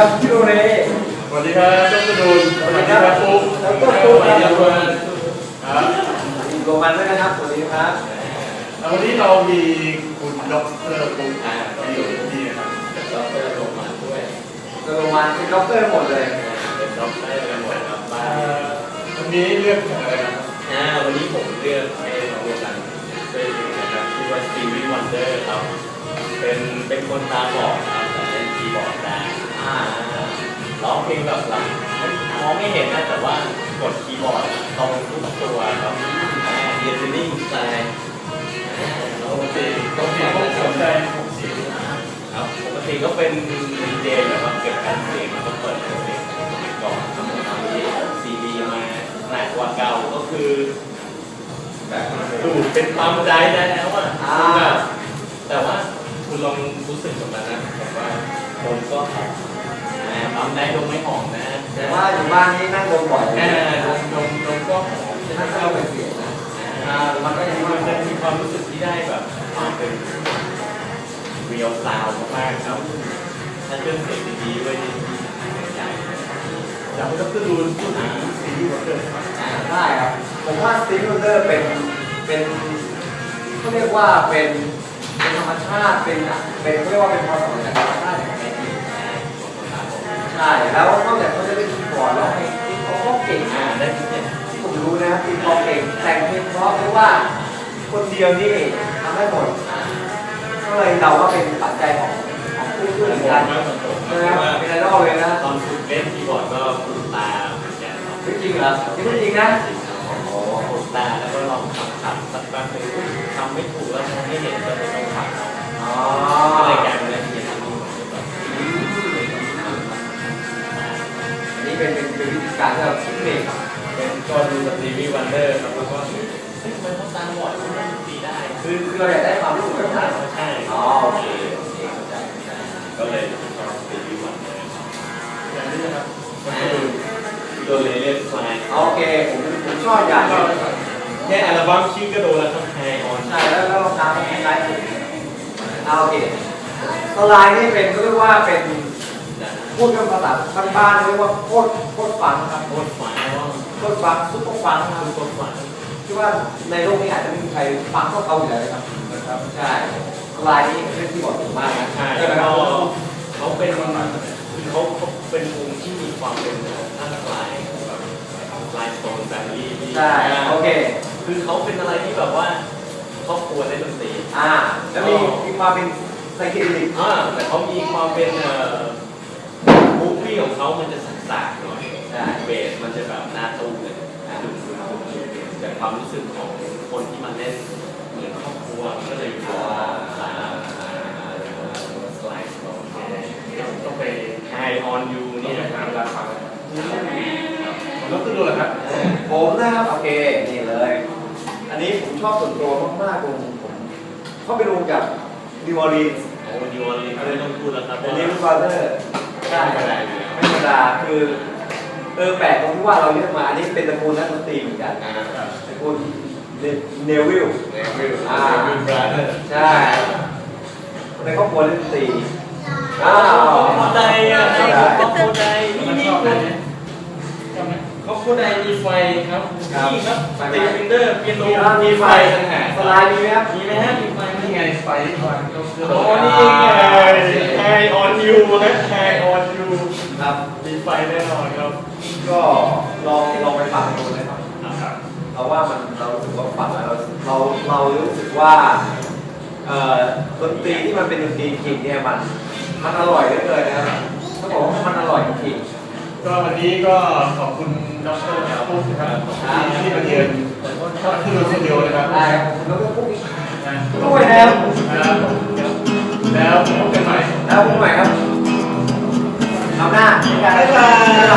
ครับพี่โรเน่สวัสดีครับดรดูนสวัสดีครับปุ๊กดรปุ๊กครับครับโรมันด้วยนะครับสวัสดีครับวันนี้เรามีคุณดรปุ๊กที่อยู่ที่นะครับ ดรโรมันด้วยโรมันเป็นด็อกเตอร์หมดเลยเป็นด็อกเตอร์กันหมดครับบ้านวันนี้เลือกอะไรครับวันนี้ผมเลือกให้เราดูกันเป็นนะครับชื่อว่าสตีวีวันเดอร์ครับเป็นคนตาบอดครับแต่เล่นคีย์บอร์ดได้ร้องเพลงแบบมองไม่เห็นนะแต่ว่ากดคีย์บอร์ดตรงทุกตัวครับเรียนนิ่งสไตล์ปกติผมสนใจผมเสียงครับปกติก็เป็นดีเจนะครับเก็บการเสียงแล้วก็เปิดเพลงก่อนครับตอนนี้ซีดีมาหนักกว่าเก่าก็คือแบบดูเป็นปั๊มได้แล้วอ่ะแต่ว่าคุณลองรู้สึกกับมันนะแบบว่าคนก็ปั๊มได้ดมไม่หอมนะแต่ว่าอยู่บ้านนี้นั่งดมบ่อยดมก็หอมนั่งเข้าไปเสียงนะมันก็ยังมันจะมีความรู้สึกที่ได้แบบความเป็นเรียลซาวด์มากครับถ้าเครื่องเสียงดีๆด้วยนี่ใหญ่อยากให้ดรดูนพูดถึงสตีวีวันเดอร์ได้ครับผมว่าสตีวีวันเดอร์เป็นเขาเรียกว่าเป็นธรรมชาติเป็นเขาเรียกว่าเป็นความสำเร็จธรรมชาติอย่างแท้จริงใช่แล้วนอกจากเขาจะเล่นคีย์บอร์ดแล้วเพลงเขาก็เก่งได้ที่ผมรู้นะตีกลองเก่งแต่งเพลงเพราะเพราะว่าคนเดียวนี่ทำได้หมดก็เลยเดาว่าเป็นปัจจัยของผู้ช่วยกันนะครับเป็นอะไรก็เลยนะตอนฝึกเล่นคีย์บอร์ดก็ฝึกตาเหมือนกันจริงเหรอจริงนะโอ้ฝึกตาแล้วก็ลองขับสักแป๊บนึงทำไม่ถูกแล้วมองไม่เห็นก็เลยต้องขับก็เลยกลายเป็นเล่นเกมที่แบบอันนี้เป็นวิธีการที่เราคิดเองเป็นก็ดูสตีวีวันเดอร์ครับแล้วก็มันต้องตามบอร์ดที่มันตีได้คือเราอยากได้ความรู้สึกแบบนั้นใช่โอเคก็เลยชอบสตีวีวันเดอร์อย่างนี้นะครับโดนเรียนไฟโอเคผมชอบอย่างแค่อัลบั้มชื่อก็โดนแล้วครับไฮออนใช่แล้วเราตามคล้ายๆโอเคสไลด์นี่เป็นเรียกว่าเป็นพูดกันภาษาบ้านๆเรียกว่าโคตรฟังครับโคตรฟังซุปเปอร์ฟังครับโคตรฟังที่ว่าในโลกนี้อาจจะไม่มีใครฟังเท่าเขาอยู่แล้วนะครับใช่ลายนี้เป็นที่บอกถึงมากนะใช่แล้วเขาเป็นคือเขาเป็นวงที่มีความเป็นท่าลายแบบลายโซนแฟมิลี่ใช่โอเคคือเขาเป็นอะไรที่แบบว่าครอบครัวเล่นดนตรีแล้วมีความเป็นไซคิลิกแต่เขามีความเป็นมูฟวี่ของเขามันจะสักๆหน่อยเบสมันจะแบบหน้าตู้เลยดุแต่ความรู้สึกของคนที่มาเล่นเหมือนครอบครัวก็เลยมีว่าสไลด์ของต้องไป High on You นี่นะครับราคาแล้วก็ดูแหละครับผมนะครับโอเคนี่เลยอันนี้ผมชอบส่วนตัวมากๆผมเข้าไปดูกับนิวออร์ลีนส์นิวออร์ลีนส์ไม่ต้องพูดแล้วครับนิวบราเธอร์ใช่ไม่ธรรมดาคือแปลกตรงที่ว่าเราเลือกมาอันนี้เป็นตระกูลนักดนตรีเหมือนกันตระกูลเนวิลบราเธอร์ใช่ในครอบครัวเล่นดนตรีคนใดคนใดนี่เขาคนใดมีไฟครับนี่ครับสตีฟินเดอร์เปียโนมีไฟสไลด์มีไหมครับมีไหมฮะมีไฟนี่ไงไฟโอ้นี่ไง High on You ฮะ High on You ครับมีไฟแน่นอนครับก็ลองไปฟังดูนะครับเราว่าเรารู้สึกว่าฟังแล้วเรารู้สึกว่าดนตรีที่มันเป็นดนตรีจริงเนี่ยมันอร่อยเหลือเกินนะครับต้องบอกว่ามันอร่อยจริงก็วันนี้ก็ขอบคุณดร.ปุ๊กนะครับที่มาเยือนที่ดูสตูดิโอนะครับได้ครับผมแล้วก็พวกนี้ด้วยนะครับแล้วพบกันใหม่ครับเอาหน้าบ๊ายบาย